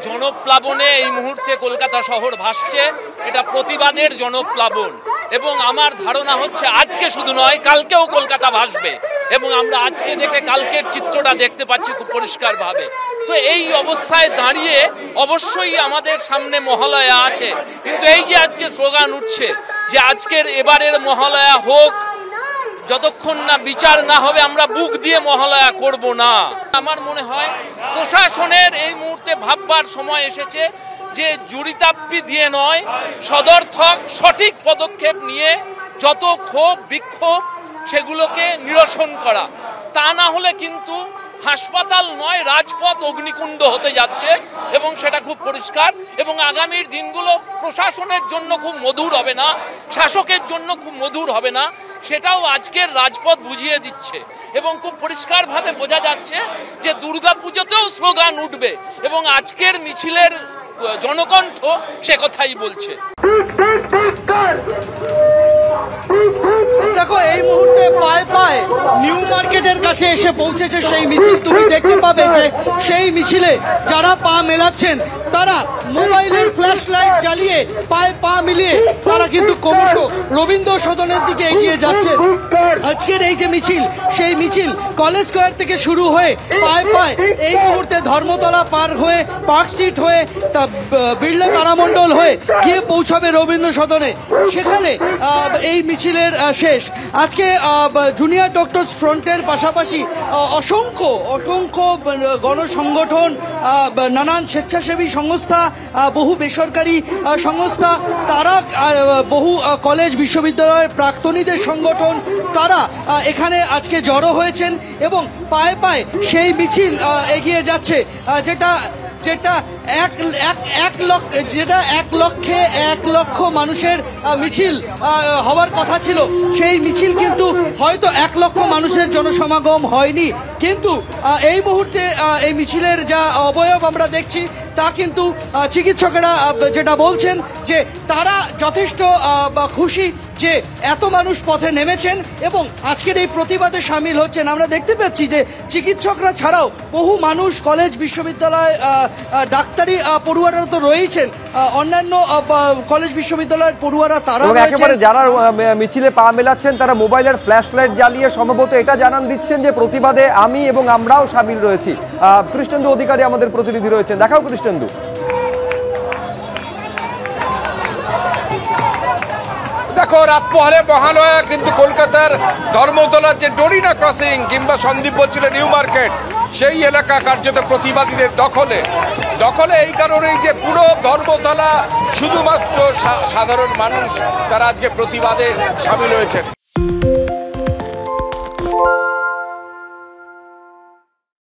জনপ্লাবনে এই মুহূর্তে কলকাতা শহর ভাসছে। এটা প্রতিবাদের জনপ্লাবন এবং আমার ধারণা হচ্ছে আজকে শুধু নয়, কালকেও কলকাতা ভাসবে এবং আমরা আজকে দেখে কালকের চিত্রটা দেখতে পাচ্ছি খুব পরিষ্কারভাবে। তো এই অবস্থায় দাঁড়িয়ে অবশ্যই আমাদের সামনে মহালয়া আছে, কিন্তু এই যে আজকে স্লোগান উঠছে যে আজকের এবারের মহালয়া হোক, যতক্ষণ না বিচার না হবে আমরা বুক দিয়ে মহালয়া করব না। আমার মনে হয় প্রশাসনের এই মুহূর্তে ভাববার সময় এসেছে যে জুরিতাপ্পি দিয়ে নয়, সদর্থক সঠিক পদক্ষেপ নিয়ে যত ক্ষোভ বিক্ষোভ সেগুলোকে নিরসন করা। তা না হলে কিন্তু হাসপাতাল নয়, রাজপথ অগ্নিকুণ্ড হতে যাচ্ছে এবং সেটা খুব পরিষ্কার। এবং আগামীর দিনগুলো প্রশাসনের জন্য খুব মধুর হবে না, শাসকের জন্য খুব মধুর হবে না, সেটাও আজকের রাজপথ বুঝিয়ে দিচ্ছে। এবং খুব পরিষ্কারভাবে বোঝা যাচ্ছে যে দুর্গাপুজোতেও স্লোগান উঠবে এবং আজকের মিছিলের জনকণ্ঠ সে কথাই বলছে। দেখো এই মুহূর্তে পায়ে পায়ে নিউ মার্কেটের কাছে এসে পৌঁছেছে সেই মিছিল। তুমি দেখতে পাবে যে সেই মিছিলে যারা পা মেলাচ্ছেন তারা মোবাইলের ফ্ল্যাশ লাইট জ্বালিয়ে পায়ে পা মিলিয়ে তারা কিন্তু ক্রমশ রবীন্দ্র সদনের দিকে এগিয়ে যাচ্ছেন। আজকের এই যে মিছিল, সেই মিছিল কলেজ স্কোয়ার থেকে শুরু হয়ে পায়ে পায়ে এই মুহূর্তে ধর্মতলা পার হয়ে পার্ক স্ট্রিট হয়ে বিড়লা তারামণ্ডল হয়ে গিয়ে পৌঁছাবে রবীন্দ্র সদনে। সেখানে এই মিছিলের শেষ। আজকে জুনিয়র ডক্টরস ফ্রন্টের পাশাপাশি অসংখ্য গণসংগঠন, নানান স্বেচ্ছাসেবী সংস্থা, বহু বেসরকারি সংস্থা, তারা বহু কলেজ বিশ্ববিদ্যালয়ের প্রাক্তনীদের সংগঠন, তারা এখানে আজকে জড়ো হয়েছেন এবং পায়ে পায়ে সেই মিছিল এগিয়ে যাচ্ছে। যেটা এক লক্ষ মানুষের মিছিল হওয়ার কথা ছিল, সেই মিছিল কিন্তু হয়তো 1 লক্ষ মানুষের জনসমাগম হয়নি, কিন্তু এই মুহূর্তে এই মিছিলের যা অবয়ব আমরা দেখছি তা কিন্তু চিকিৎসকেরা যেটা বলছেন যে তারা যথেষ্ট খুশি যে এত মানুষ পথে নেমেছেন এবং আজকের এই প্রতিবাদে সামিল হচ্ছেন। আমরা দেখতে পাচ্ছি যে চিকিৎসকরা ছাড়াও বহু মানুষ, কলেজ বিশ্ববিদ্যালয় ডাক্তারি পড়ুয়ারা তো রয়েছেন, অন্যান্য কলেজ বিশ্ববিদ্যালয়ের পড়ুয়ারা তারা একেবারে যারা মিছিলে পা মেলাচ্ছেন তারা মোবাইলের ফ্ল্যাশ লাইট জ্বালিয়ে সম্ভবত এটা জানান দিচ্ছেন যে প্রতিবাদে আমি এবং আমরাও সামিল রয়েছি। কৃষ্ণেন্দু অধিকারী আমাদের প্রতিনিধি রয়েছেন, দেখাও কৃষ্ণেন্দু। দেখো রাত পোহালে মহালয়া কিন্তু কলকাতার ধর্মতলার যে ডোরিনা ক্রসিং কিংবা সন্দীপ বলছিল নিউ মার্কেট, সেই এলাকা কার্যত প্রতিবাদীদের দখলে। এই কারণেই যে পুরো ধর্মতলা শুধুমাত্র সাধারণ মানুষ তারা আজকে প্রতিবাদে সামিল হয়েছে।